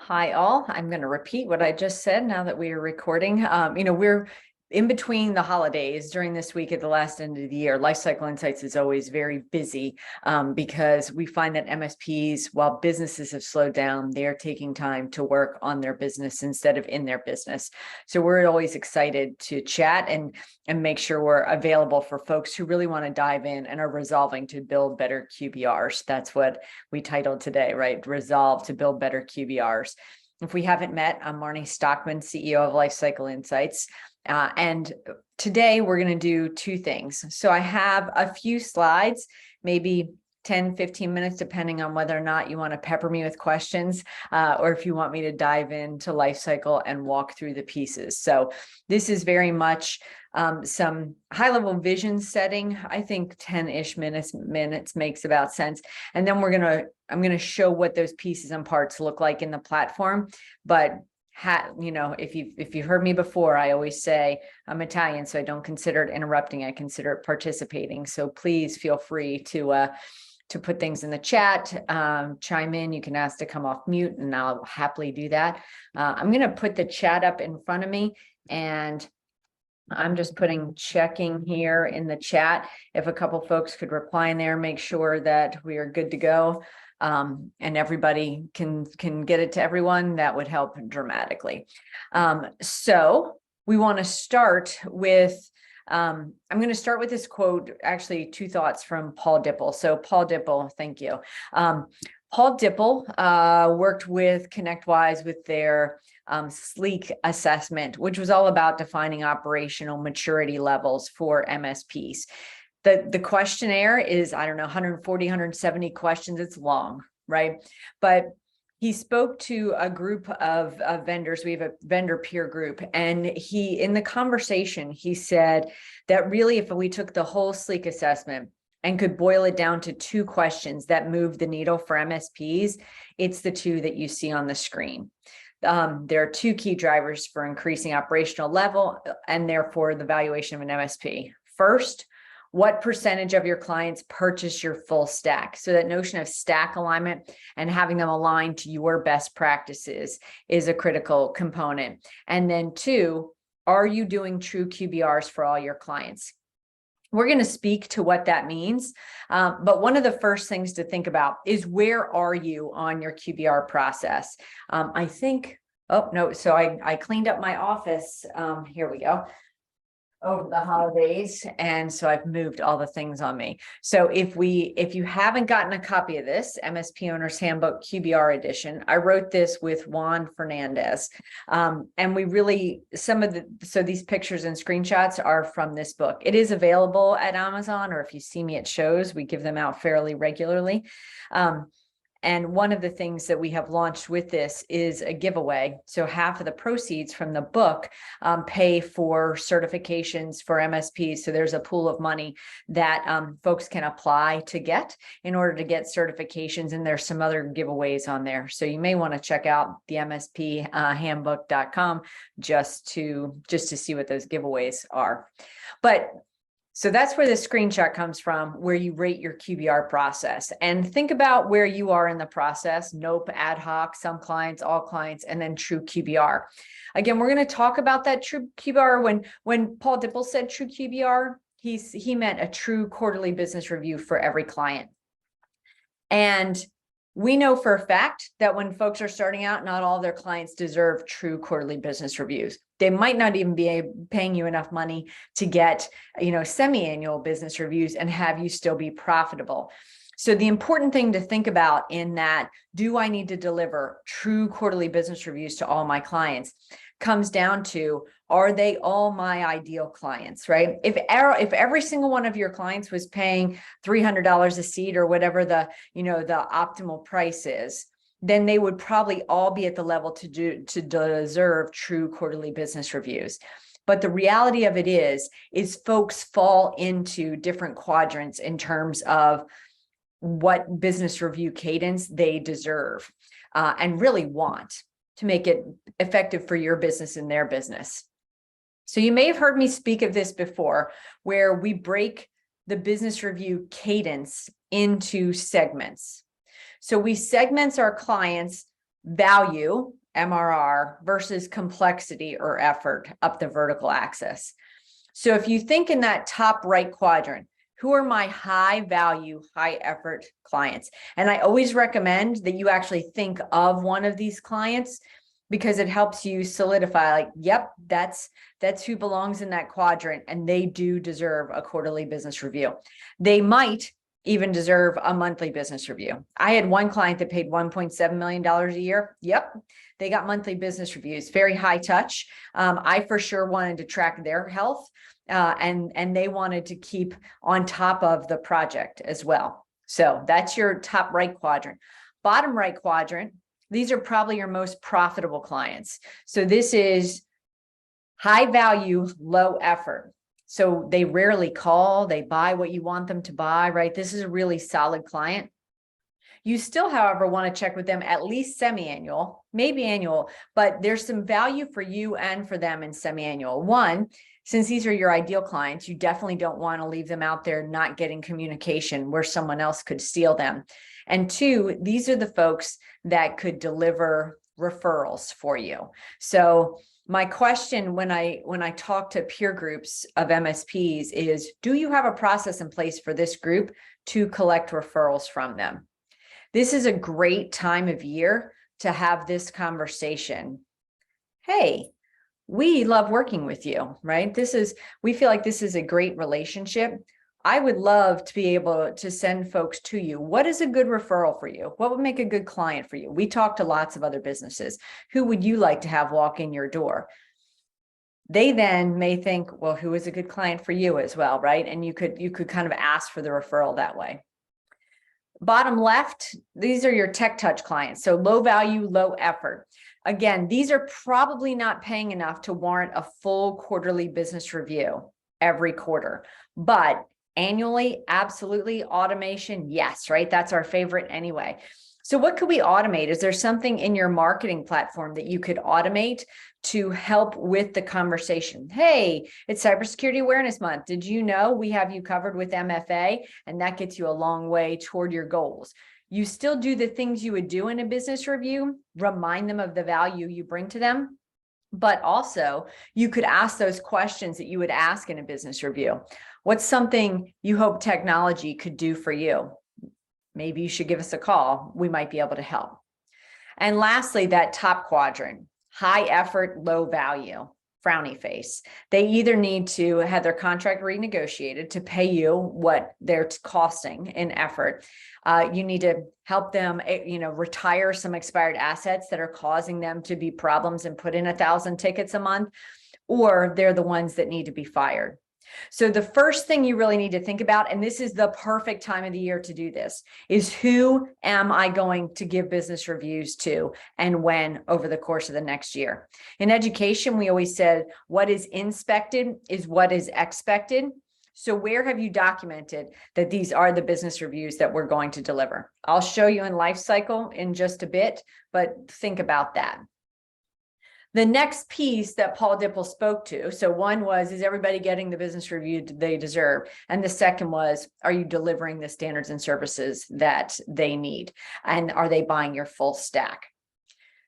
Hi, all. I'm going to repeat what I just said now that we are recording. We're in between the holidays during this week at the last end of the year. Lifecycle Insights is always very busy because we find that MSPs, while businesses have slowed down, they're taking time to work on their business instead of in their business. So we're always excited to chat and make sure we're available for folks who really want to dive in and are resolving to build better QBRs. That's what we titled today, right? Resolve to build better QBRs. If we haven't met, I'm Marnie Stockman, CEO of Lifecycle Insights. And today we're going to do two things. So I have a few slides, maybe 10, 15 minutes, depending on whether or not you want to pepper me with questions or if you want me to dive into Lifecycle and walk through the pieces. So this is very much some high-level vision setting. I think 10-ish minutes makes about sense. And then I'm going to show what those pieces and parts look like in the platform. But if you've heard me before, I always say I'm Italian, so I don't consider it interrupting. I consider it participating. So please feel free to put things in the chat, chime in. You can ask to come off mute, and I'll happily do that. I'm going to put the chat up in front of me, and I'm just checking here in the chat. If a couple folks could reply in there, make sure that we are good to go. And everybody can get it to everyone, that would help dramatically. So we want to start with, I'm going to start with this quote, actually two thoughts from Paul Dipple. So Paul Dipple, thank you. Paul Dipple worked with ConnectWise with their SLEEK assessment, which was all about defining operational maturity levels for MSPs. The questionnaire is, 140, 170 questions. It's long, right? But he spoke to a group of vendors. We have a vendor peer group. And in the conversation, he said that really, if we took the whole SLEEK assessment and could boil it down to two questions that move the needle for MSPs, it's the two that you see on the screen. There are two key drivers for increasing operational level and therefore the valuation of an MSP. First, what percentage of your clients purchase your full stack? So that notion of stack alignment and having them aligned to your best practices is a critical component. And then two, are you doing true QBRs for all your clients? We're going to speak to what that means. But one of the first things to think about is, where are you on your QBR process? So I cleaned up my office. Here we go. Over the holidays, and so I've moved all the things on me. So if you haven't gotten a copy of this MSP Owner's Handbook QBR edition, I wrote this with Juan Fernandez, and so these pictures and screenshots are from this book. It is available at Amazon, or if you see me at shows, we give them out fairly regularly. And one of the things that we have launched with this is a giveaway. So half of the proceeds from the book pay for certifications for MSPs. So there's a pool of money that folks can apply to get in order to get certifications. And there's some other giveaways on there. So you may want to check out the MSPhandbook.com just to see what those giveaways are. So that's where the screenshot comes from, where you rate your QBR process. And think about where you are in the process: nope, ad hoc, some clients, all clients, and then true QBR. Again, we're going to talk about that true QBR. When Paul Dipple said true QBR, he meant a true quarterly business review for every client. And we know for a fact that when folks are starting out, not all their clients deserve true quarterly business reviews. They might not even be paying you enough money to get, semi-annual business reviews and have you still be profitable. So the important thing to think about in that, do I need to deliver true quarterly business reviews to all my clients, comes down to, are they all my ideal clients, right? If every single one of your clients was paying $300 a seat or whatever the optimal price is, then they would probably all be at the level to deserve true quarterly business reviews. But the reality of it is folks fall into different quadrants in terms of what business review cadence they deserve and really want to make it effective for your business and their business. So you may have heard me speak of this before, where we break the business review cadence into segments. So we segment our clients value, MRR, versus complexity or effort up the vertical axis. So if you think in that top right quadrant, who are my high value, high effort clients? And I always recommend that you actually think of one of these clients, because it helps you solidify, like, yep, that's who belongs in that quadrant, and they do deserve a quarterly business review. They might even deserve a monthly business review. I had one client that paid $1.7 million a year. Yep, they got monthly business reviews, very high touch. I for sure wanted to track their health, and they wanted to keep on top of the project as well. So that's your top right quadrant. Bottom right quadrant, these are probably your most profitable clients. So this is high value, low effort. So they rarely call, they buy what you want them to buy, right? This is a really solid client. You still, however, want to check with them at least semi-annual, maybe annual, but there's some value for you and for them in semi-annual. One, since these are your ideal clients, you definitely don't want to leave them out there not getting communication where someone else could steal them. And two, these are the folks that could deliver referrals for you. So my question when I talk to peer groups of MSPs is, do you have a process in place for this group to collect referrals from them? This is a great time of year to have this conversation. Hey, we love working with you, right? We feel like this is a great relationship. I would love to be able to send folks to you. What is a good referral for you? What would make a good client for you? We talk to lots of other businesses. Who would you like to have walk in your door? They then may think, well, who is a good client for you as well, right? And you could kind of ask for the referral that way. Bottom left, these are your tech touch clients. So low value, low effort. Again, these are probably not paying enough to warrant a full quarterly business review every quarter, but annually, absolutely. Automation, yes, right? That's our favorite anyway. So what could we automate? Is there something in your marketing platform that you could automate to help with the conversation? Hey, it's Cybersecurity Awareness Month. Did you know we have you covered with MFA? And that gets you a long way toward your goals. You still do the things you would do in a business review, remind them of the value you bring to them, but also you could ask those questions that you would ask in a business review. What's something you hope technology could do for you? Maybe you should give us a call. We might be able to help. And lastly, that top quadrant, high effort, low value, frowny face. They either need to have their contract renegotiated to pay you what they're costing in effort. You need to help them, retire some expired assets that are causing them to be problems and put in 1,000 tickets a month, or they're the ones that need to be fired. So the first thing you really need to think about, and this is the perfect time of the year to do this, is who am I going to give business reviews to and when over the course of the next year? In education, we always said what is inspected is what is expected. So where have you documented that these are the business reviews that we're going to deliver? I'll show you in Lifecycle in just a bit, but think about that. The next piece that Paul Dipple spoke to, so one was, is everybody getting the business review they deserve? And the second was, are you delivering the standards and services that they need? And are they buying your full stack?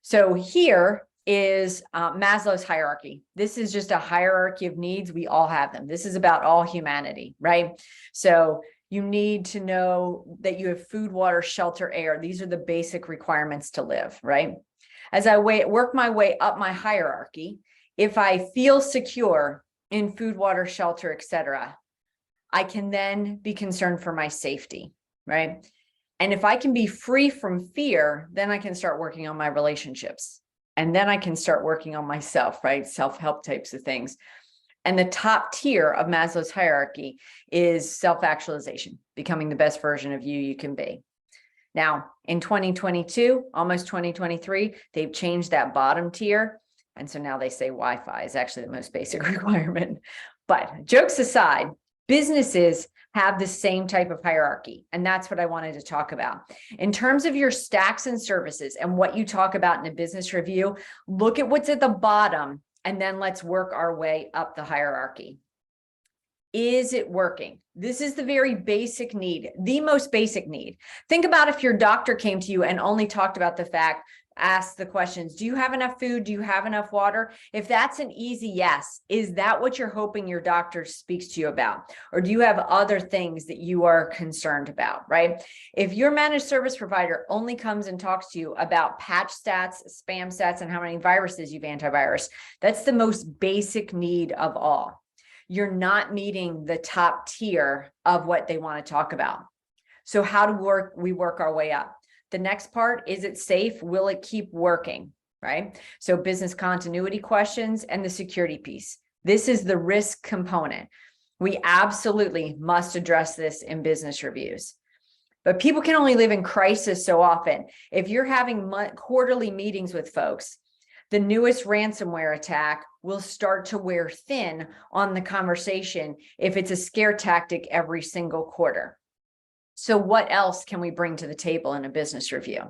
So here is Maslow's hierarchy. This is just a hierarchy of needs. We all have them. This is about all humanity, right? So you need to know that you have food, water, shelter, air. These are the basic requirements to live, right? As I work my way up my hierarchy, if I feel secure in food, water, shelter, etc., I can then be concerned for my safety, right? And if I can be free from fear, then I can start working on my relationships. And then I can start working on myself, right? Self-help types of things. And the top tier of Maslow's hierarchy is self-actualization, becoming the best version of you can be. Now, in 2022, almost 2023, they've changed that bottom tier. And so now they say Wi-Fi is actually the most basic requirement. But jokes aside, businesses have the same type of hierarchy. And that's what I wanted to talk about. In terms of your stacks and services and what you talk about in a business review, look at what's at the bottom, and then let's work our way up the hierarchy. Is it working? This is the very basic need, the most basic need. Think about if your doctor came to you and only talked about the fact ask the questions. Do you have enough food? Do you have enough water? If that's an easy yes, is that what you're hoping your doctor speaks to you about? Or do you have other things that you are concerned about, right? If your managed service provider only comes and talks to you about patch stats, spam stats, and how many viruses you've antivirus, that's the most basic need of all. You're not meeting the top tier of what they want to talk about. So how do we work our way up? The next part, is it safe? Will it keep working? Right? So business continuity questions and the security piece. This is the risk component. We absolutely must address this in business reviews. But people can only live in crisis so often. If you're having quarterly meetings with folks, the newest ransomware attack will start to wear thin on the conversation if it's a scare tactic every single quarter. So what else can we bring to the table in a business review?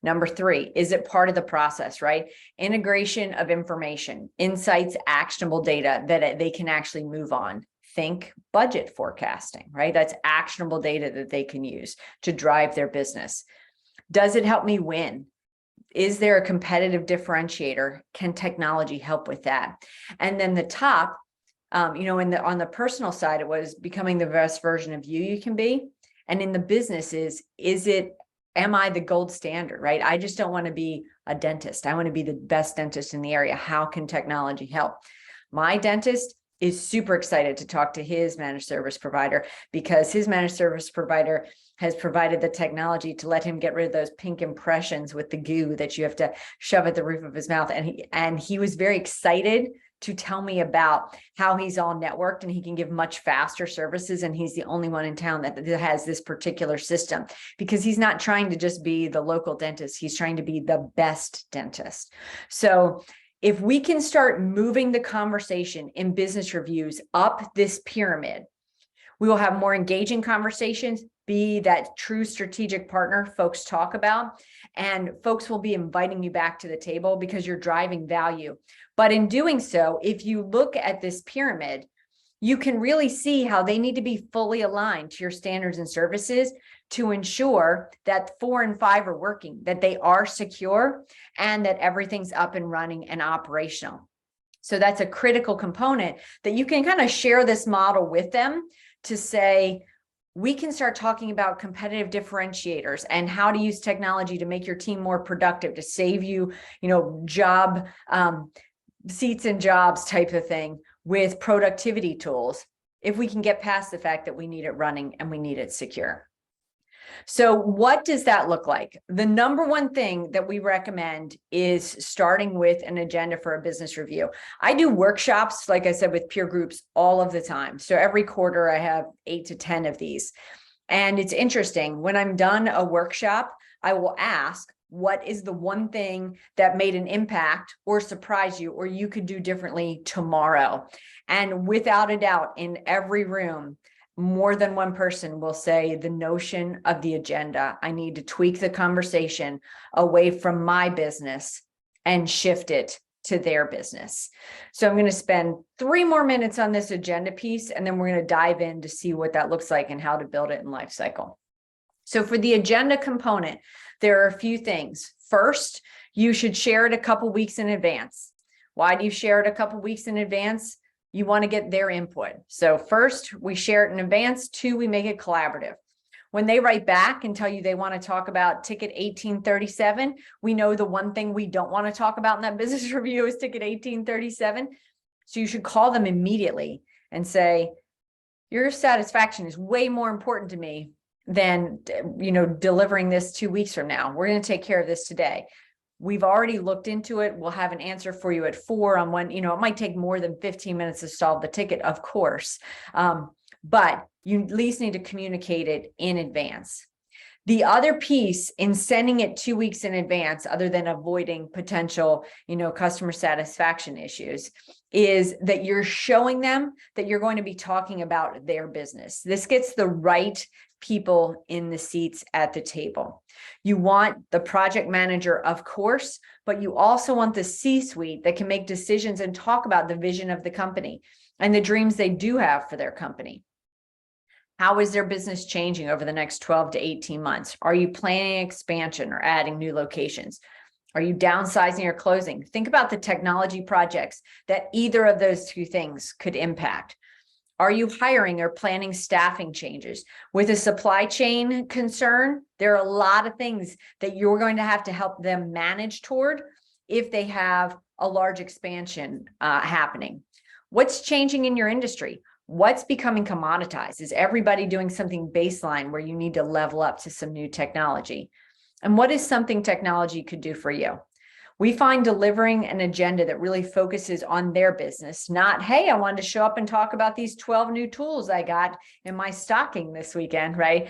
Number 3, is it part of the process, right? Integration of information, insights, actionable data that they can actually move on. Think budget forecasting, right? That's actionable data that they can use to drive their business. Does it help me win? Is there a competitive differentiator? Can technology help with that? And then the top, on the personal side, it was becoming the best version of you can be. And in the business am I the gold standard, right? I just don't want to be a dentist. I want to be the best dentist in the area. How can technology help? My dentist is super excited to talk to his managed service provider because his managed service provider has provided the technology to let him get rid of those pink impressions with the goo that you have to shove at the roof of his mouth. And he was very excited to tell me about how he's all networked and he can give much faster services. And he's the only one in town that has this particular system because he's not trying to just be the local dentist. He's trying to be the best dentist. So if we can start moving the conversation in business reviews up this pyramid, we will have more engaging conversations, be that true strategic partner folks talk about, and folks will be inviting you back to the table because you're driving value. But in doing so, if you look at this pyramid, you can really see how they need to be fully aligned to your standards and services to ensure that 4 and 5 are working, that they are secure, and that everything's up and running and operational. So that's a critical component that you can kind of share this model with them to say, we can start talking about competitive differentiators and how to use technology to make your team more productive, to save you, job seats and jobs type of thing with productivity tools, if we can get past the fact that we need it running and we need it secure. So what does that look like? The number one thing that we recommend is starting with an agenda for a business review. I do workshops, like I said, with peer groups all of the time. So every quarter I have 8 to 10 of these. And it's interesting, when I'm done a workshop, I will ask, what is the one thing that made an impact or surprised you or you could do differently tomorrow? And without a doubt, in every room, more than one person will say the notion of the agenda. I need to tweak the conversation away from my business and shift it to their business. So I'm going to spend 3 more minutes on this agenda piece, and then we're going to dive in to see what that looks like and how to build it in Lifecycle. So for the agenda component, there are a few things. First, you should share it a couple weeks in advance. Why do you share it a couple weeks in advance? You want to get their input. So first, we share it in advance. 2, we make it collaborative. When they write back and tell you they want to talk about ticket 1837, we know the one thing we don't want to talk about in that business review is ticket 1837. So you should call them immediately and say, your satisfaction is way more important to me than, delivering this 2 weeks from now. We're going to take care of this today. We've already looked into it. We'll have an answer for you at 4 on when, it might take more than 15 minutes to solve the ticket, of course. But you at least need to communicate it in advance. The other piece in sending it 2 weeks in advance, other than avoiding potential, customer satisfaction issues, is that you're showing them that you're going to be talking about their business. This gets the right people in the seats at the table. You want the project manager, of course, but you also want the C-suite that can make decisions and talk about the vision of the company and the dreams they do have for their company. How is their business changing over the next 12 to 18 months? Are you planning expansion or adding new locations? Are you downsizing or closing? Think about the technology projects that either of those two things could impact. Are you hiring or planning staffing changes? With a supply chain concern, there are a lot of things that you're going to have to help them manage toward if they have a large expansion happening. What's changing in your industry? What's becoming commoditized? Is everybody doing something baseline where you need to level up to some new technology? And what is something technology could do for you? We find delivering an agenda that really focuses on their business, not, hey, I wanted to show up and talk about these 12 new tools I got in my stocking this weekend, right?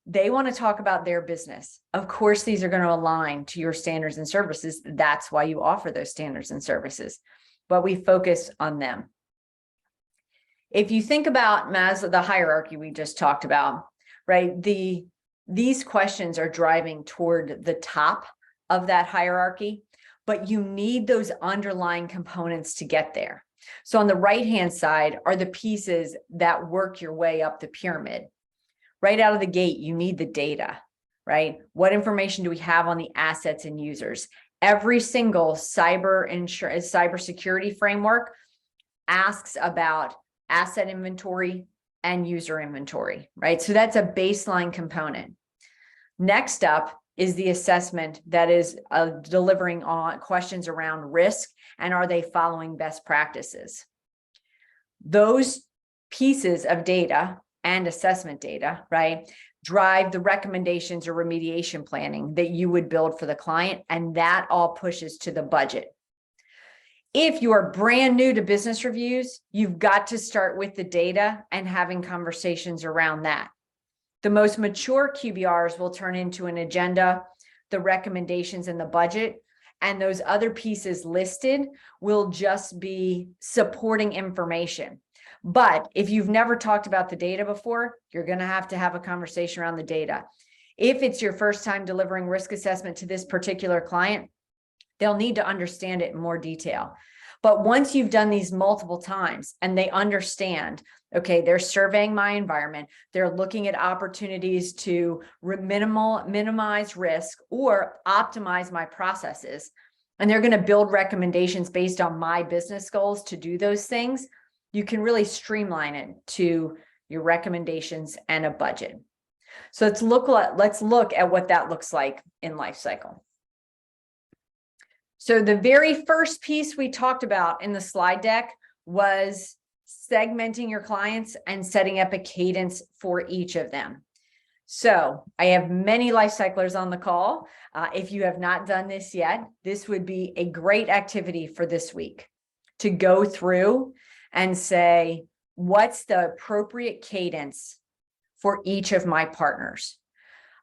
They want to talk about their business. Of course, these are going to align to your standards and services. That's why you offer those standards and services, but we focus on them. If you think about Maslow, the hierarchy we just talked about, right? These questions are driving toward the top of that hierarchy, but you need those underlying components to get there. So on the right-hand side are the pieces that work your way up the pyramid. Right out of the gate, you need the data, right? What information do we have on the assets and users? Every single cybersecurity framework asks about asset inventory and user inventory, right? So that's a baseline component. Next up is the assessment that is delivering on questions around risk and are they following best practices? Those pieces of data and assessment data, right, drive the recommendations or remediation planning that you would build for the client, and that all pushes to the budget. If you are brand new to business reviews, you've got to start with the data and having conversations around that. The most mature QBRs will turn into an agenda, the recommendations, and the budget, and those other pieces listed will just be supporting information. But if you've never talked about the data before, you're going to have a conversation around the data. If it's your first time delivering risk assessment to this particular client, they'll need to understand it in more detail. But once you've done these multiple times and they understand, okay, they're surveying my environment, they're looking at opportunities to minimize risk or optimize my processes, and they're going to build recommendations based on my business goals to do those things, you can really streamline it to your recommendations and a budget. So let's look at what that looks like in Lifecycle. So the very first piece we talked about in the slide deck was segmenting your clients and setting up a cadence for each of them. So I have many life cyclers on the call. If you have not done this yet, this would be a great activity for this week to go through and say, what's the appropriate cadence for each of my partners?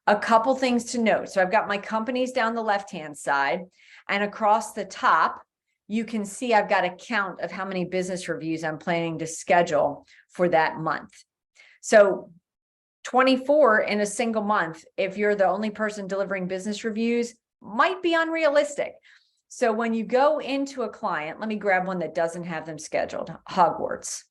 A couple things to note. So I've got my companies down the left-hand side, and across the top, you can see I've got a count of how many business reviews I'm planning to schedule for that month. So 24 in a single month, if you're the only person delivering business reviews, might be unrealistic. So when you go into a client, let me grab one that doesn't have them scheduled, Hogwarts.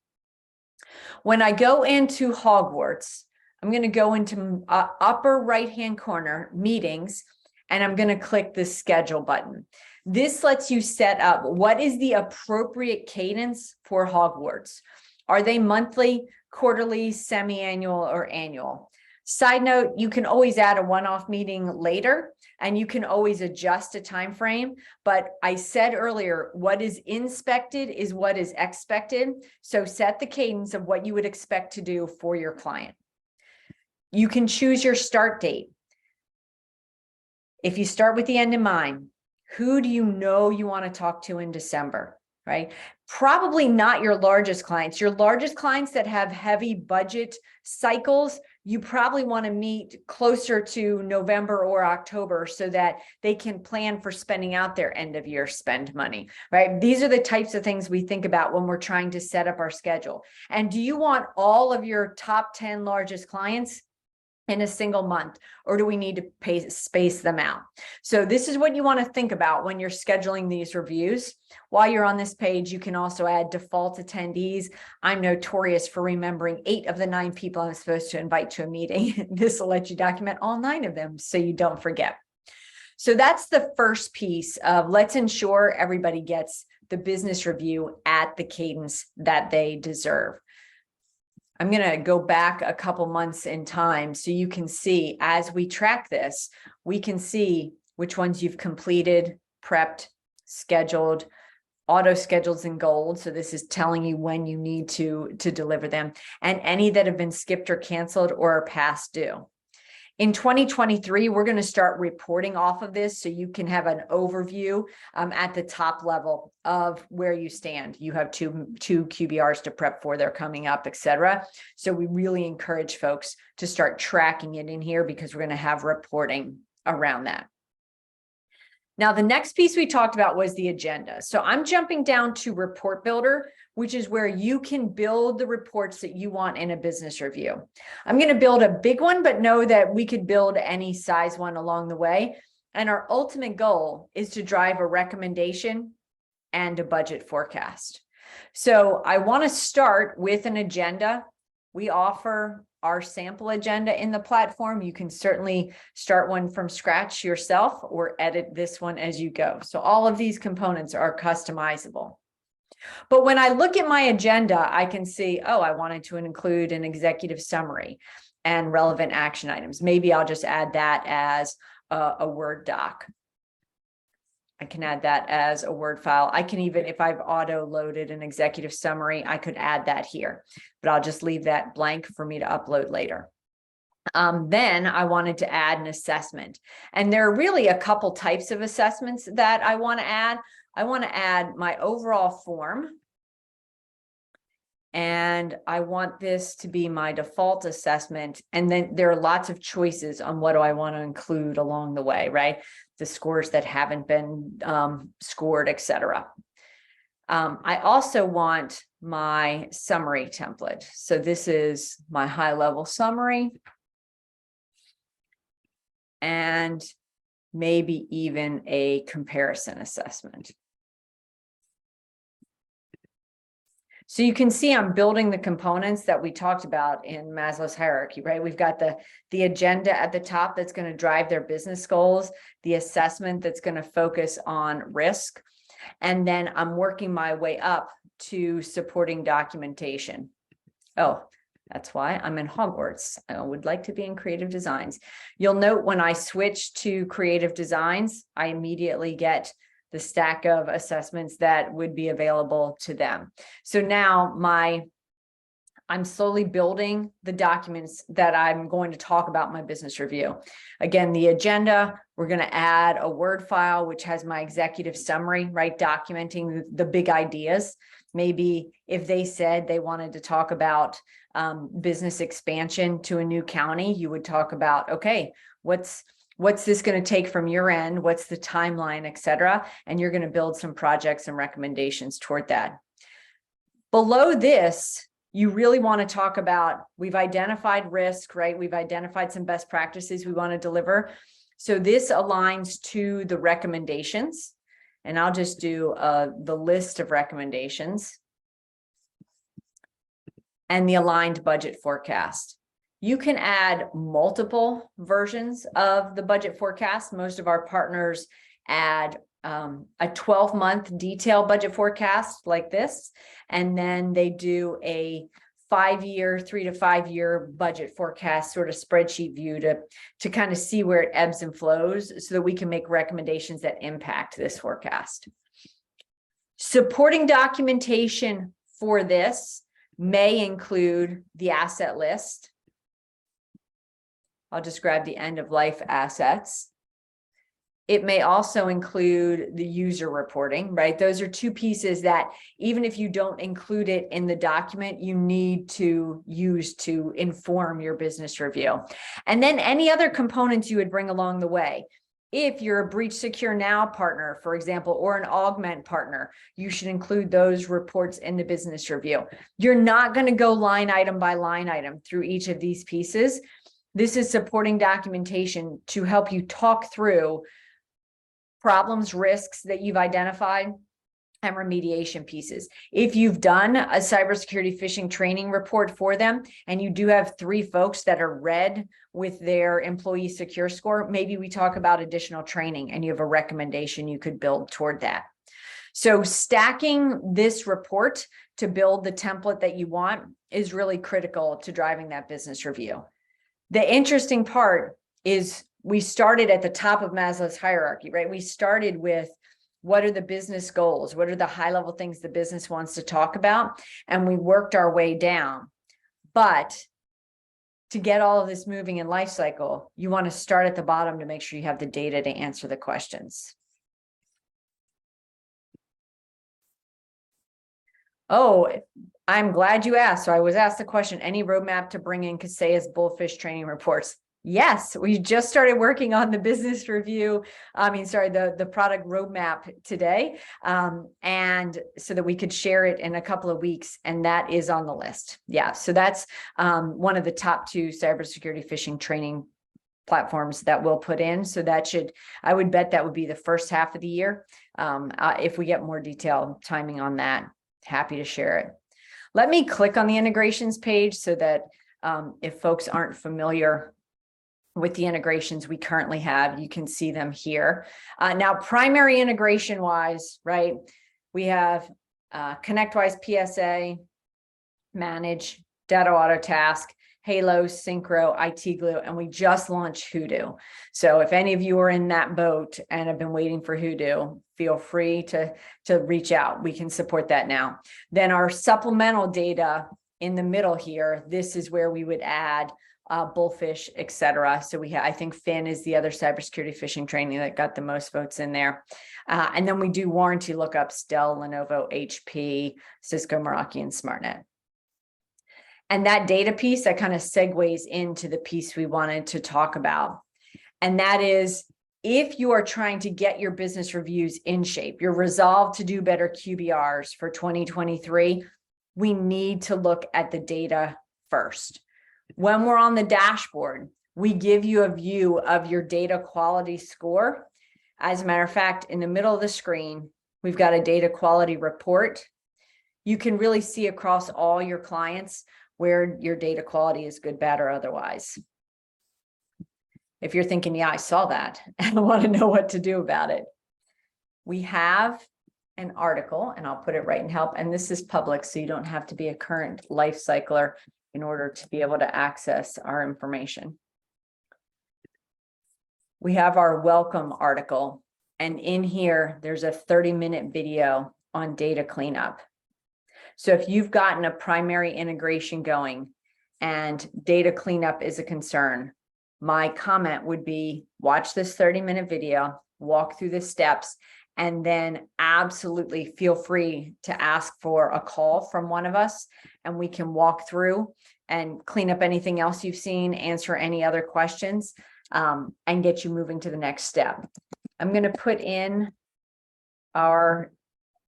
When I go into Hogwarts, I'm going to go into upper right-hand corner, meetings, and I'm going to click the schedule button. This lets you set up what is the appropriate cadence for Hogwarts. Are they monthly, quarterly, semi-annual, or annual? Side note, you can always add a one-off meeting later, and you can always adjust a time frame. But I said earlier, what is inspected is what is expected. So set the cadence of what you would expect to do for your client. You can choose your start date. If you start with the end in mind, who do you know you want to talk to in December, right? Probably not your largest clients. Your largest clients that have heavy budget cycles, you probably want to meet closer to November or October so that they can plan for spending out their end of year spend money, right? These are the types of things we think about when we're trying to set up our schedule. And do you want all of your top 10 largest clients in a single month, or do we need to space them out? So this is what you want to think about when you're scheduling these reviews. While you're on this page, you can also add default attendees. I'm notorious for remembering 8 of the 9 people I'm supposed to invite to a meeting. This will let you document all 9 of them so you don't forget. So that's the first piece of let's ensure everybody gets the business review at the cadence that they deserve. I'm going to go back a couple months in time so you can see as we track this, we can see which ones you've completed, prepped, scheduled, auto schedules in gold. So this is telling you when you need to deliver them, and any that have been skipped or canceled or are past due. In 2023, we're going to start reporting off of this so you can have an overview at the top level of where you stand. You have two QBRs to prep for, they're coming up, etc. So we really encourage folks to start tracking it in here because we're going to have reporting around that. Now, the next piece we talked about was the agenda. So I'm jumping down to Report Builder, which is where you can build the reports that you want in a business review. I'm going to build a big one, but know that we could build any size one along the way. And our ultimate goal is to drive a recommendation and a budget forecast. So I want to start with an agenda. We offer our sample agenda in the platform. You can certainly start one from scratch yourself or edit this one as you go. So all of these components are customizable. But when I look at my agenda, I can see, oh, I wanted to include an executive summary and relevant action items. Maybe I'll just add that as a Word doc. I can add that as a Word file. I can even, if I've auto-loaded an executive summary, I could add that here, but I'll just leave that blank for me to upload later. Then I wanted to add an assessment. And there are really a couple types of assessments that I want to add. I want to add my overall form. And I want this to be my default assessment. And then there are lots of choices on what do I want to include along the way, right? The scores that haven't been scored, etc. I also want my summary template. So this is my high-level summary. And maybe even a comparison assessment. So you can see I'm building the components that we talked about in Maslow's hierarchy, right? We've got the agenda at the top that's going to drive their business goals, the assessment that's going to focus on risk, and then I'm working my way up to supporting documentation. Oh, that's why I'm in Hogwarts. I would like to be in creative designs. You'll note when I switch to creative designs, I immediately get the stack of assessments that would be available to them. So now I'm slowly building the documents that I'm going to talk about in my business review. Again, the agenda, we're going to add a Word file, which has my executive summary, right? Documenting the big ideas. Maybe if they said they wanted to talk about business expansion to a new county, you would talk about, okay, what's this going to take from your end? What's the timeline, et cetera? And you're going to build some projects and recommendations toward that. Below this, you really want to talk about, we've identified risk, right? We've identified some best practices we want to deliver. So this aligns to the recommendations. And I'll just do the list of recommendations and the aligned budget forecast. You can add multiple versions of the budget forecast. Most of our partners add a 12-month detailed budget forecast like this, and then they do a 5-year, 3 to 5 year budget forecast sort of spreadsheet view to kind of see where it ebbs and flows so that we can make recommendations that impact this forecast. Supporting documentation for this may include the asset list. I'll just grab the end of life assets. It may also include the user reporting, right? Those are two pieces that even if you don't include it in the document, you need to use to inform your business review. And then any other components you would bring along the way. If you're a Breach Secure Now partner, for example, or an Augment partner, you should include those reports in the business review. You're not going to go line item by line item through each of these pieces. This is supporting documentation to help you talk through problems, risks that you've identified, and remediation pieces. If you've done a cybersecurity phishing training report for them, and you do have 3 folks that are red with their employee secure score, maybe we talk about additional training and you have a recommendation you could build toward that. So stacking this report to build the template that you want is really critical to driving that business review. The interesting part is we started at the top of Maslow's hierarchy, right? We started with what are the business goals? What are the high-level things the business wants to talk about? And we worked our way down. But to get all of this moving in Lifecycle, you want to start at the bottom to make sure you have the data to answer the questions. Oh, I'm glad you asked. So I was asked the question, any roadmap to bring in Kaseya's bullfish training reports? Yes, we just started working on the business review. The product roadmap today. And so that we could share it in a couple of weeks. And that is on the list. Yeah, so that's one of the top 2 cybersecurity phishing training platforms that we'll put in. So that I would bet that would be the first half of the year. If we get more detailed timing on that, happy to share it. Let me click on the integrations page so that if folks aren't familiar with the integrations we currently have, you can see them here. Now, primary integration wise, right? We have ConnectWise PSA, Manage, Data Auto Task, Halo, Synchro, IT Glue, and we just launched Hoodoo. So if any of you are in that boat and have been waiting for Hoodoo, feel free to reach out. We can support that now. Then our supplemental data in the middle here, this is where we would add Bullfish, etc. So I think Finn is the other cybersecurity phishing training that got the most votes in there. And then we do warranty lookups, Dell, Lenovo, HP, Cisco, Meraki, and SmartNet. And that data piece that kind of segues into the piece we wanted to talk about. And that is, if you are trying to get your business reviews in shape, you're resolved to do better QBRs for 2023, we need to look at the data first. When we're on the dashboard, we give you a view of your data quality score. As a matter of fact, in the middle of the screen, we've got a data quality report. You can really see across all your clients where your data quality is good, bad, or otherwise. If you're thinking, yeah, I saw that and I want to know what to do about it. We have an article, and I'll put it right in help. And this is public, so you don't have to be a current life cycler in order to be able to access our information. We have our welcome article, and in here, there's a 30-minute video on data cleanup. So if you've gotten a primary integration going and data cleanup is a concern, my comment would be watch this 30-minute video, walk through the steps, and then absolutely feel free to ask for a call from one of us, and we can walk through and clean up anything else you've seen, answer any other questions, and get you moving to the next step. I'm going to put in our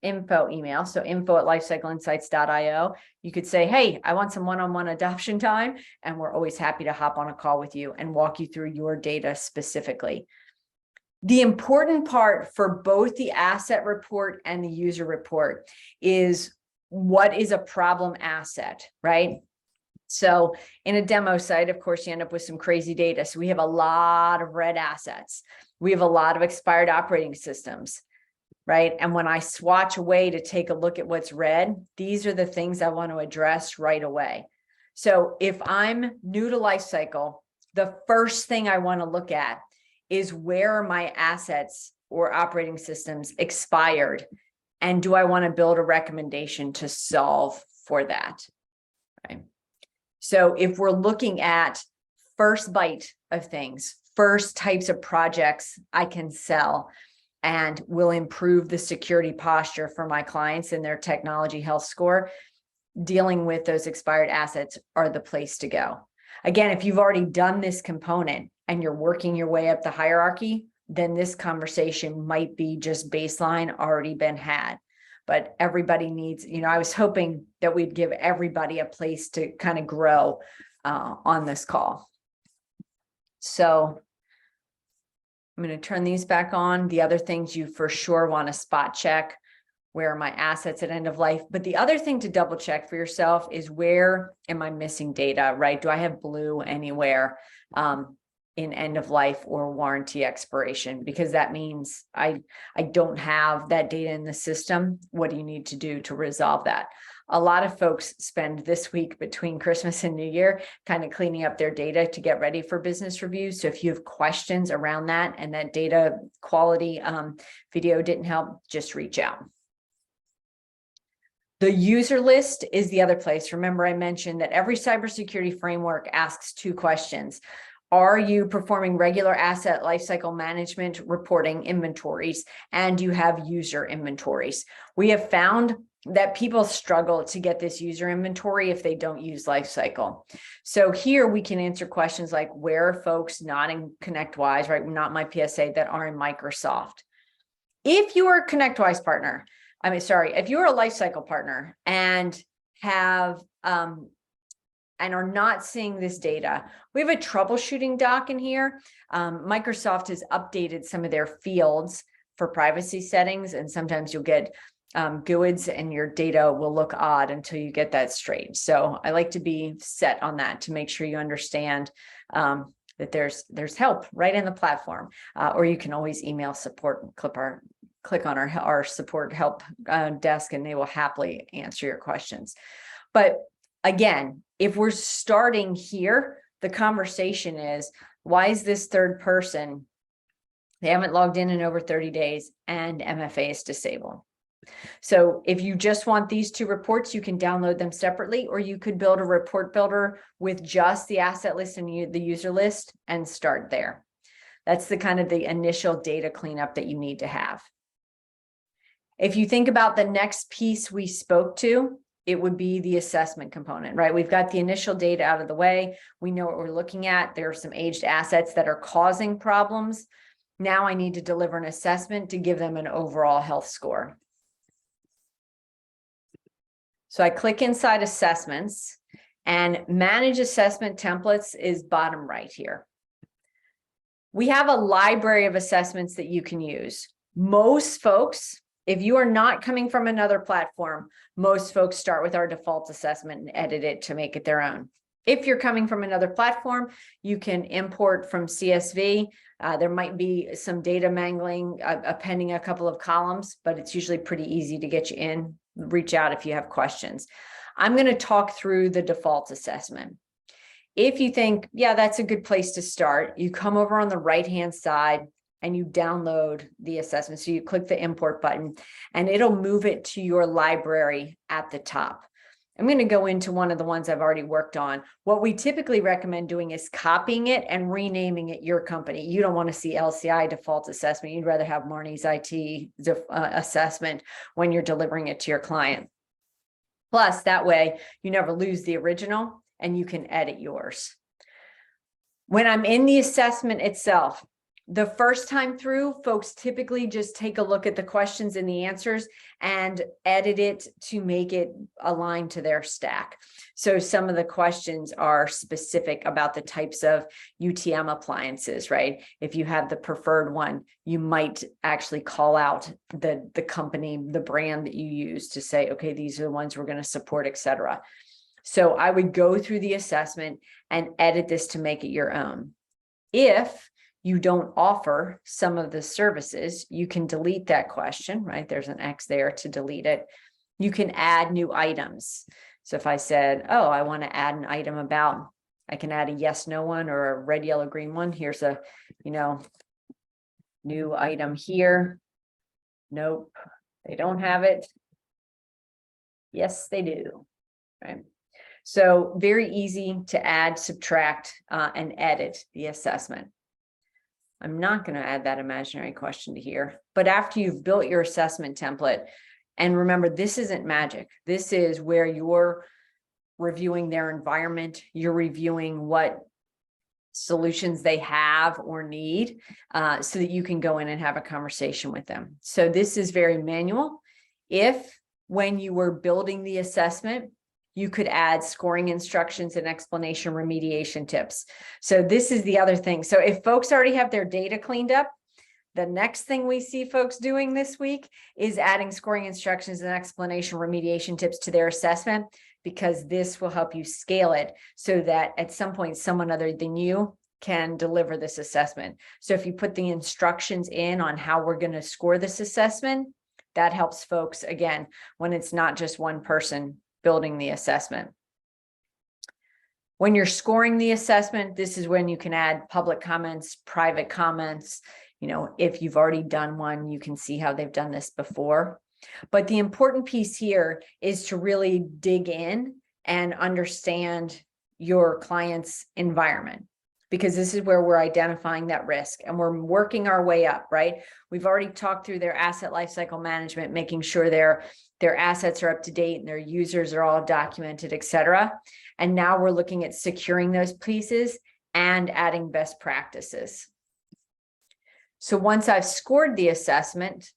info email. So info@lifecycleinsights.io. You could say, hey, I want some one-on-one adoption time. And we're always happy to hop on a call with you and walk you through your data specifically. The important part for both the asset report and the user report is what is a problem asset, right? So in a demo site, of course, you end up with some crazy data. So we have a lot of red assets. We have a lot of expired operating systems, right? And when I swatch away to take a look at what's red, these are the things I want to address right away. So if I'm new to Lifecycle, the first thing I want to look at is where are my assets or operating systems expired? And do I want to build a recommendation to solve for that? Right. So if we're looking at first bite of things, first types of projects I can sell and will improve the security posture for my clients and their technology health score, dealing with those expired assets are the place to go. Again, if you've already done this component and you're working your way up the hierarchy, then this conversation might be just baseline, already been had. But everybody needs, I was hoping that we'd give everybody a place to kind of grow on this call. So I'm going to turn these back on. The other things you for sure want to spot check Where are my assets at end of life? But the other thing to double check for yourself is, where am I missing data, right? Do I have blue anywhere in end of life or warranty expiration? Because that means I don't have that data in the system. What do you need to do to resolve that? A lot of folks spend this week between Christmas and New Year kind of cleaning up their data to get ready for business reviews. So if you have questions around that and that data quality video didn't help, just reach out. The user list is the other place. Remember, I mentioned that every cybersecurity framework asks 2 questions. Are you performing regular asset lifecycle management reporting inventories, and you have user inventories? We have found that people struggle to get this user inventory if they don't use Lifecycle. So here we can answer questions like, where are folks not in ConnectWise, right? Not my PSA, that are in Microsoft. If you are a ConnectWise partner, if you're a Lifecycle partner and have and are not seeing this data, we have a troubleshooting doc in here. Microsoft has updated some of their fields for privacy settings, and sometimes you'll get GUIDs and your data will look odd until you get that straight. So I like to be set on that to make sure you understand that there's help right in the platform, or you can always email support and click on our support help desk, and they will happily answer your questions. But again, if we're starting here, the conversation is, why is this third person, they haven't logged in over 30 days and MFA is disabled? So if you just want these 2 reports, you can download them separately, or you could build a report builder with just the asset list and the user list and start there. That's the kind of the initial data cleanup that you need to have. If you think about the next piece we spoke to, it would be the assessment component, right? We've got the initial data out of the way. We know what we're looking at. There are some aged assets that are causing problems. Now I need to deliver an assessment to give them an overall health score. So I click inside assessments, and manage assessment templates is bottom right here. We have a library of assessments that you can use. Most folks, if you are not coming from another platform, most folks start with our default assessment and edit it to make it their own. If you're coming from another platform, you can import from CSV. There might be some data mangling, appending a couple of columns, but it's usually pretty easy to get you in. Reach out if you have questions. I'm going to talk through the default assessment. If you think, yeah, that's a good place to start, you come over on the right-hand side and you download the assessment. So you click the import button and it'll move it to your library at the top. I'm going to go into one of the ones I've already worked on. What we typically recommend doing is copying it and renaming it your company. You don't want to see LCI default assessment. You'd rather have Marnie's IT assessment when you're delivering it to your client. Plus, that way you never lose the original and you can edit yours. When I'm in the assessment itself, the first time through, folks typically just take a look at the questions and the answers and edit it to make it align to their stack. So some of the questions are specific about the types of UTM appliances, right? If you have the preferred one, you might actually call out the company, the brand that you use to say, okay, these are the ones we're going to support, et cetera. So I would go through the assessment and edit this to make it your own. If you don't offer some of the services, you can delete that question, right? There's an X there to delete it. You can add new items. So if I said, oh, I want to add an item about, I can add a yes, no one or a red, yellow, green one. Here's a, new item here. Nope, they don't have it. Yes, they do, right? So very easy to add, subtract, and edit the assessment. I'm not going to add that imaginary question to here, but after you've built your assessment template, and remember, this isn't magic. This is where you're reviewing their environment. You're reviewing what solutions they have or need so that you can go in and have a conversation with them. So this is very manual. If when you were building the assessment, you could add scoring instructions and explanation remediation tips. So this is the other thing. So if folks already have their data cleaned up, The next thing we see folks doing this week is adding scoring instructions and explanation remediation tips to their assessment, because this will help you scale it so that at some point someone other than you can deliver this assessment. So if you put the instructions in on how we're going to score this assessment, that helps folks, again, when it's not just one person building the assessment. When you're scoring the assessment, this is when you can add public comments, private comments. If you've already done one, you can see how they've done this before. But the important piece here is to really dig in and understand your client's environment, because this is where we're identifying that risk and we're working our way up, right? We've already talked through their asset lifecycle management, making sure their assets are up to date and their users are all documented, et cetera. And now we're looking at securing those pieces and adding best practices. So once I've scored the assessment,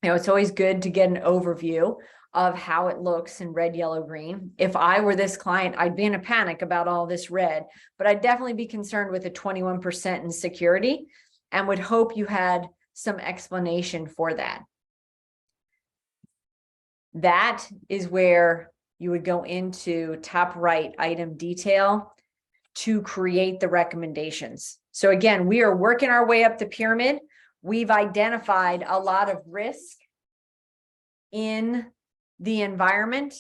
it's always good to get an overview of how it looks in red, yellow, green. If I were this client, I'd be in a panic about all this red, but I'd definitely be concerned with the 21% in security and would hope you had some explanation for that. That is where you would go into top right item detail to create the recommendations. So again, we are working our way up the pyramid. We've identified a lot of risk in the environment,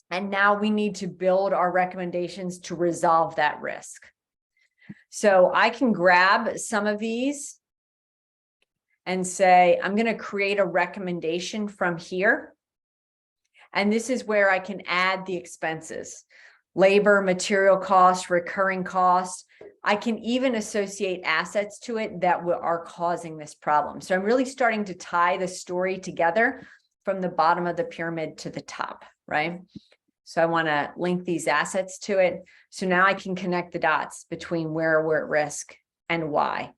and now we need to build our recommendations to resolve that risk. So I can grab some of these and say, I'm going to create a recommendation from here. And this is where I can add the expenses, labor, material costs, recurring costs. I can even associate assets to it that are causing this problem. So I'm really starting to tie the story together from the bottom of the pyramid to the top, right? So I want to link these assets to it. So now I can connect the dots between where we're at risk and why.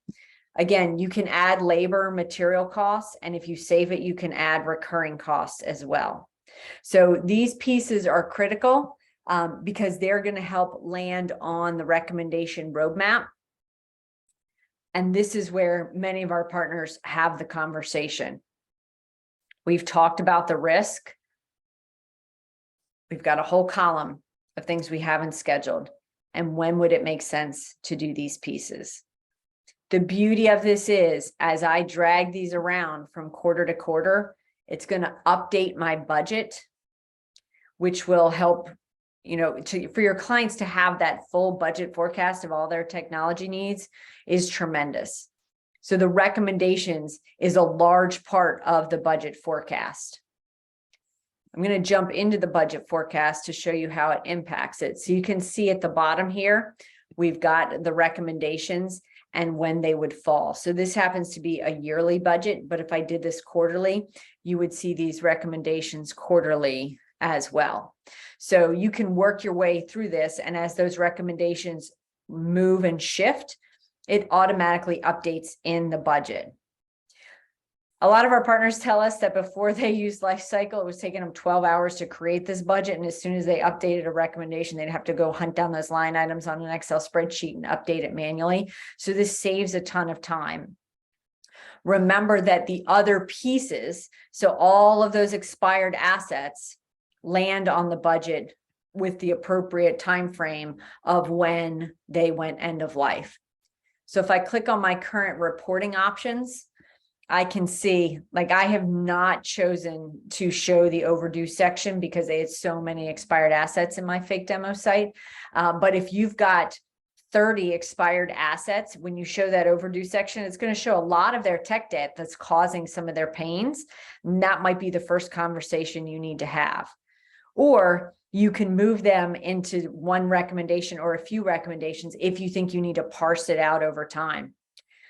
Again, you can add labor, material costs, and if you save it, you can add recurring costs as well. So these pieces are critical because they're going to help land on the recommendation roadmap. And this is where many of our partners have the conversation. We've talked about the risk. We've got a whole column of things we haven't scheduled. And when would it make sense to do these pieces? The beauty of this is, as I drag these around from quarter to quarter, it's going to update my budget, which will help, for your clients to have that full budget forecast of all their technology needs is tremendous. So the recommendations is a large part of the budget forecast. I'm going to jump into the budget forecast to show you how it impacts it. So you can see at the bottom here, we've got the recommendations and when they would fall. So this happens to be a yearly budget, but if I did this quarterly, you would see these recommendations quarterly as well. So you can work your way through this, and as those recommendations move and shift, it automatically updates in the budget. A lot of our partners tell us that before they used Lifecycle, it was taking them 12 hours to create this budget. And as soon as they updated a recommendation, they'd have to go hunt down those line items on an Excel spreadsheet and update it manually. So this saves a ton of time. Remember that the other pieces, so all of those expired assets, land on the budget with the appropriate time frame of when they went end of life. So if I click on my current reporting options, I can see, like, I have not chosen to show the overdue section because they had so many expired assets in my fake demo site. But if you've got 30 expired assets, when you show that overdue section, it's going to show a lot of their tech debt that's causing some of their pains. And that might be the first conversation you need to have. Or you can move them into one recommendation or a few recommendations if you think you need to parse it out over time.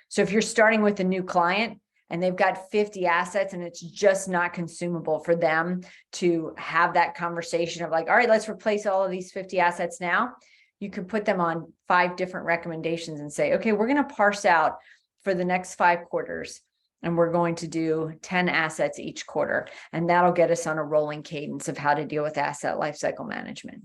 So if you're starting with a new client and they've got 50 assets and it's just not consumable for them to have that conversation of like, all right, let's replace all of these 50 assets now. You could put them on 5 different recommendations and say, okay, we're going to parse out for the next 5 quarters. And we're going to do 10 assets each quarter. And that'll get us on a rolling cadence of how to deal with asset lifecycle management.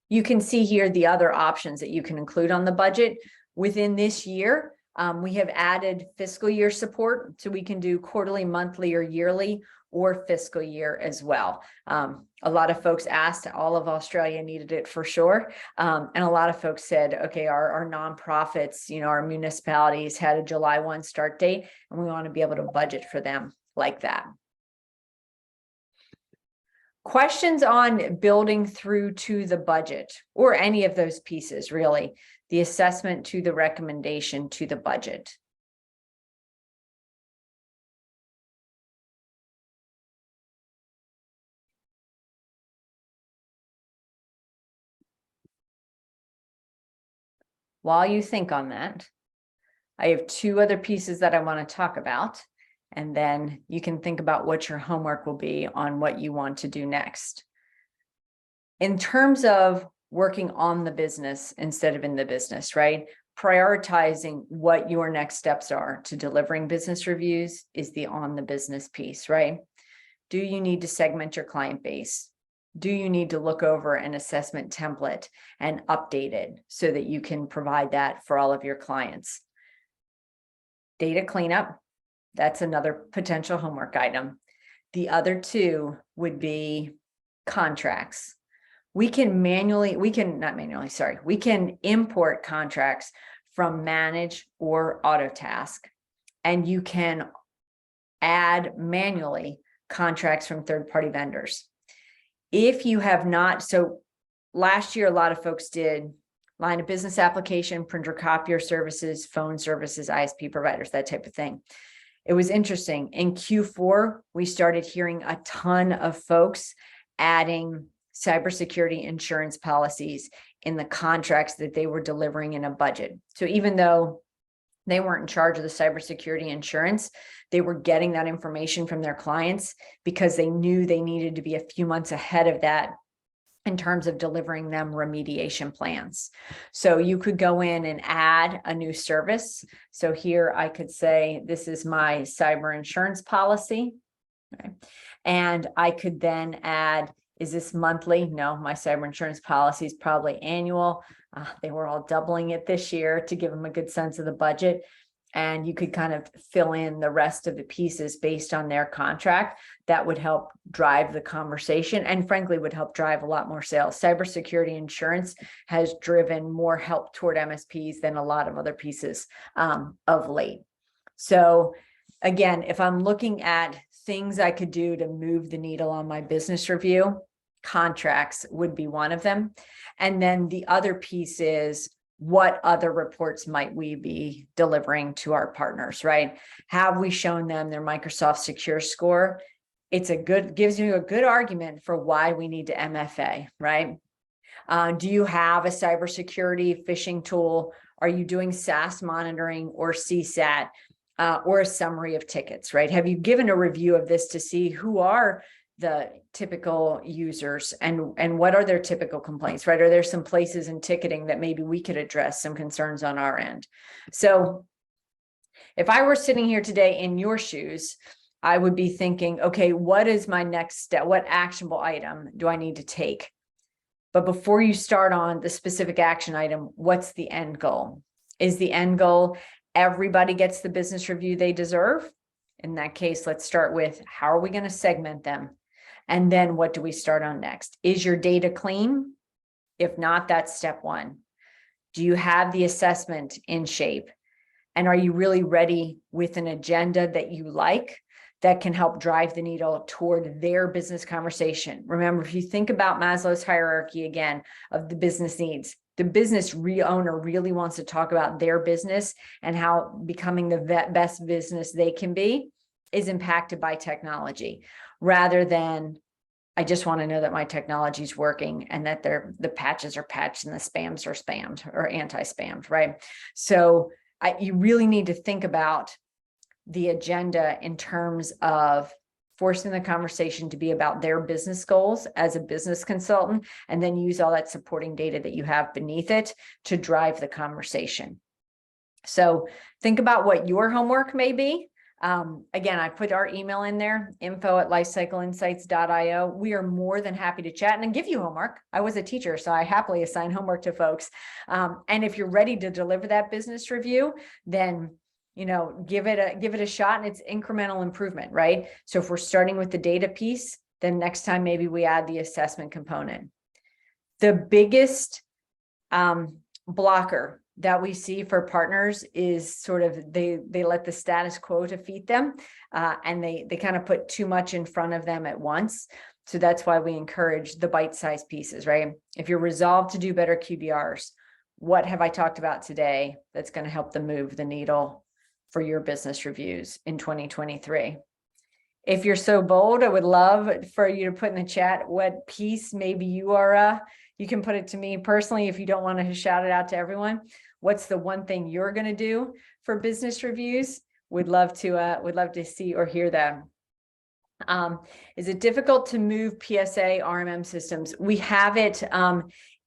You can see here the other options that you can include on the budget. Within this year, We have added fiscal year support, so we can do quarterly, monthly, or yearly, or fiscal year as well. A lot of folks asked, all of Australia needed it for sure. And a lot of folks said, okay, our nonprofits, our municipalities had a July 1 start date, and we want to be able to budget for them like that. Questions on building through to the budget, or any of those pieces, really, the assessment to the recommendation to the budget. While you think on that, I have two other pieces that I want to talk about, and then you can think about what your homework will be on what you want to do next. In terms of working on the business instead of in the business, right? Prioritizing what your next steps are to delivering business reviews is the on the business piece, right? Do you need to segment your client base? Do you need to look over an assessment template and update it so that you can provide that for all of your clients? Data cleanup, that's another potential homework item. The other two would be contracts. We can import contracts from Manage or Autotask, and you can add manually contracts from third-party vendors. If you have not, so last year, a lot of folks did line of business application, printer copier services, phone services, ISP providers, that type of thing. It was interesting. In Q4, we started hearing a ton of folks adding cybersecurity insurance policies in the contracts that they were delivering in a budget. So even though they weren't in charge of the cybersecurity insurance, they were getting that information from their clients because they knew they needed to be a few months ahead of that in terms of delivering them remediation plans. So you could go in and add a new service. So here I could say, this is my cyber insurance policy. Okay. And I could then add, is this monthly? No, my cyber insurance policy is probably annual. They were all doubling it this year to give them a good sense of the budget. And you could kind of fill in the rest of the pieces based on their contract. That would help drive the conversation, and frankly would help drive a lot more sales. Cybersecurity insurance has driven more help toward MSPs than a lot of other pieces of late. So again, if I'm looking at things I could do to move the needle on my business review, contracts would be one of them. And then the other piece is, what other reports might we be delivering to our partners, right? Have we shown them their Microsoft Secure Score? Gives you a good argument for why we need to MFA, right? Do you have a cybersecurity phishing tool? Are you doing SaaS monitoring or CSAT or a summary of tickets, right? Have you given a review of this to see who are the typical users and what are their typical complaints, right? Are there some places in ticketing that maybe we could address some concerns on our end? So if I were sitting here today in your shoes, I would be thinking, okay, what is my next step? What actionable item do I need to take? But before you start on the specific action item, what's the end goal? Is the end goal everybody gets the business review they deserve? In that case, let's start with, how are we going to segment them? And then what do we start on next? Is your data clean? If not, that's step one. Do you have the assessment in shape? And are you really ready with an agenda that you like, that can help drive the needle toward their business conversation? Remember, if you think about Maslow's hierarchy again of the business needs, the business owner really wants to talk about their business and how becoming the best business they can be is impacted by technology, rather than, I just want to know that my technology is working and that the patches are patched and the spams are spammed or anti-spammed, right? So you really need to think about the agenda in terms of forcing the conversation to be about their business goals as a business consultant, and then use all that supporting data that you have beneath it to drive the conversation. So think about what your homework may be. Again, I put our email in there, info@lifecycleinsights.io. We are more than happy to chat and give you homework. I was a teacher, so I happily assign homework to folks. And if you're ready to deliver that business review, then give it a shot, and it's incremental improvement, right? So if we're starting with the data piece, then next time maybe we add the assessment component. The biggest blocker that we see for partners is sort of they let the status quo defeat them, and they kind of put too much in front of them at once. So that's why we encourage the bite-sized pieces, right? If you're resolved to do better QBRs, what have I talked about today that's going to help them move the needle for your business reviews in 2023? If you're so bold, I would love for you to put in the chat what piece maybe you are. You can put it to me personally if you don't want to shout it out to everyone. What's the one thing you're going to do for business reviews? Would love to see or hear that. Is it difficult to move PSA RMM systems? We have it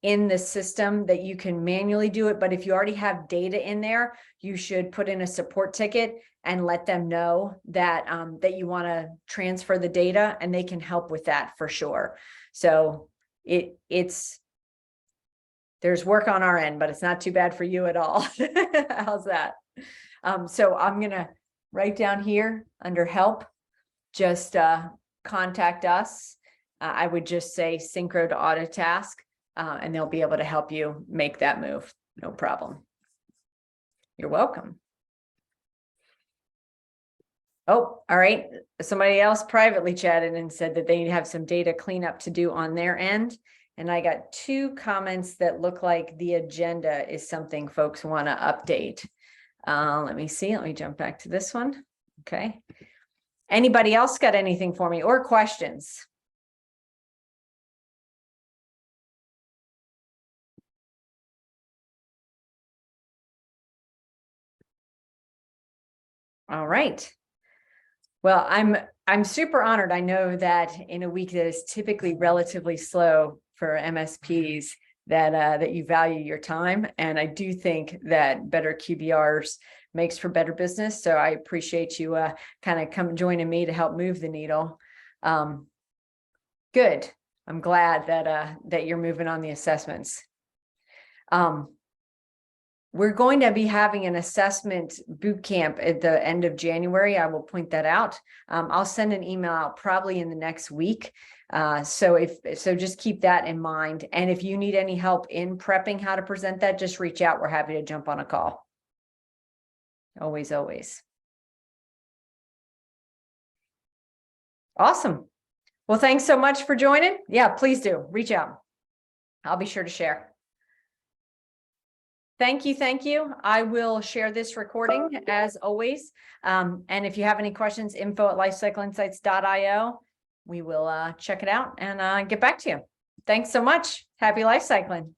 in the system that you can manually do it, but if you already have data in there, you should put in a support ticket and let them know that that you want to transfer the data, and they can help with that for sure. So there's work on our end, but it's not too bad for you at all. How's that? So I'm gonna write down here under help, just contact us. I would just say synchro to audit task, and they'll be able to help you make that move. No problem. You're welcome. Oh, all right. Somebody else privately chatted and said that they have some data cleanup to do on their end. And I got 2 comments that look like the agenda is something folks want to update. Let me see. Let me jump back to this one. Okay. Anybody else got anything for me or questions? All right. Well, I'm super honored. I know that in a week that is typically relatively slow for MSPs, that you value your time, and I do think that better QBRs makes for better business. So I appreciate you kind of joining me to help move the needle. Good. I'm glad that you're moving on the assessments. We're going to be having an assessment boot camp at the end of January. I will point that out. I'll send an email out probably in the next week. So just keep that in mind. And if you need any help in prepping how to present that, just reach out. We're happy to jump on a call. Always, always. Awesome. Well, thanks so much for joining. Yeah, please do reach out. I'll be sure to share. Thank you. Thank you. I will share this recording as always. And if you have any questions, info@lifecycleinsights.io. We will check it out and get back to you. Thanks so much. Happy life cycling.